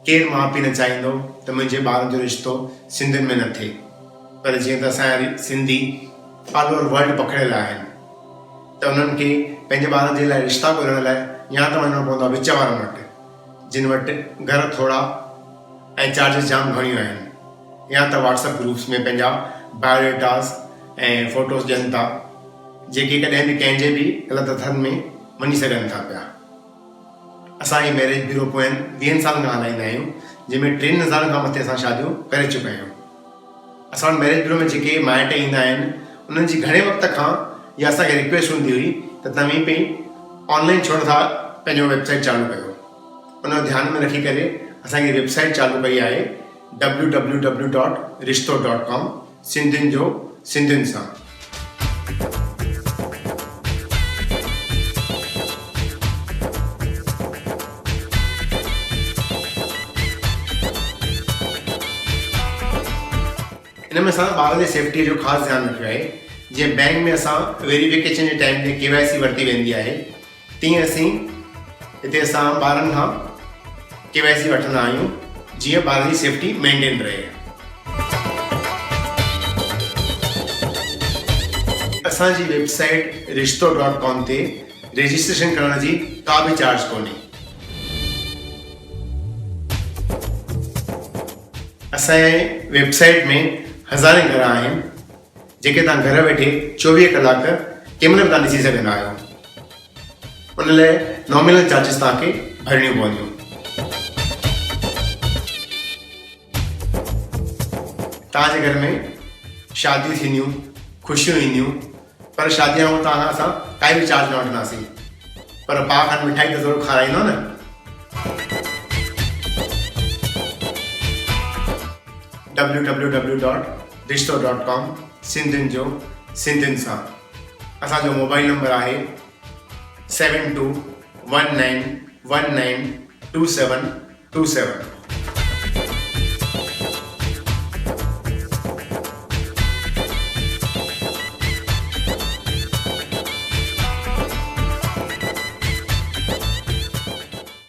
केरु माउ पीउ न चाहींदो त मुंहिंजे ॿारनि जो रिश्तो सिंधियुनि में न थिए, पर जीअं त असांजा सिंधी ऑल ओवर वर्ल्ड पखिड़ियल आहिनि त उन्हनि खे पंहिंजे ॿारनि जे लाइ रिश्ता ॻोल्हण लाइ या त वञिणो पवंदो आहे विच वारनि वटि, जिन वटि घर थोरा ऐं चार्जिस जाम घणियूं आहिनि, या त व्हाट्सएप ग्रुप्स में पंहिंजा बायोडेटास ऐं फोटोस ॾियनि था, जेके कॾहिं बि कंहिंजे बि ग़लति हथनि में वञी सघनि था पिया। असां हीअ मैरिज ब्यूरो पोयनि 20 सालनि खां हलाईंदा आहियूं, जंहिंमें 3000 खां मथे असां शादियूं करे चुका आहियूं। असां वटि मैरिज ब्यूरो में जेके माइट ईंदा आहिनि उन्हनि जी घणे वक़्त खां इहा असांखे रिक्वेस्ट हूंदी हुई त तव्हीं पे ऑनलाइन छो नथा पंहिंजो वेबसाइट चालू कयो। उन ध्यान में रखी करे असांजी वेबसाइट चालू कई आहे www.rishto.com, सिंधियुनि जो सिंधियुनि सां। इन में असां ॿार जे सेफ्टीअ जो ख़ासि ध्यानु रखियो आहे। जीअं बैंक में असां वेरिफिकेशन जे टाइम ते KYC वरिती वेंदी आहे, तीअं असीं हिते असां ॿारनि खां KYC वठंदा आहियूं, जीअं ॿार जी सेफ्टी मेंटेन रहे। असांजी वेबसाइट rishto.com ते रजिस्ट्रेशन करण जी का बि चार्ज कोन्हे। असांजे वेबसाइट में हज़ारे घर आहिनि जेके तव्हां घर वेठे 24 कलाक कंहिं महिल बि तव्हां ॾिसी सघंदा आहियो। उन लाइ नॉमिनल चार्जिस तव्हांखे भरणियूं पवंदियूं। तव्हांजे घर में शादियूं थींदियूं, ख़ुशियूं ईंदियूं, पर शादीअ खां तव्हां असां काई बि चार्ज न वठंदासीं, पर पाउ खनि मिठाई त ज़रूरु खाराईंदो न। www.rishto.com, सिंधियुनि जो सिंधियुनि सां। असांजो मोबाइल नंबर आहे 7219192727।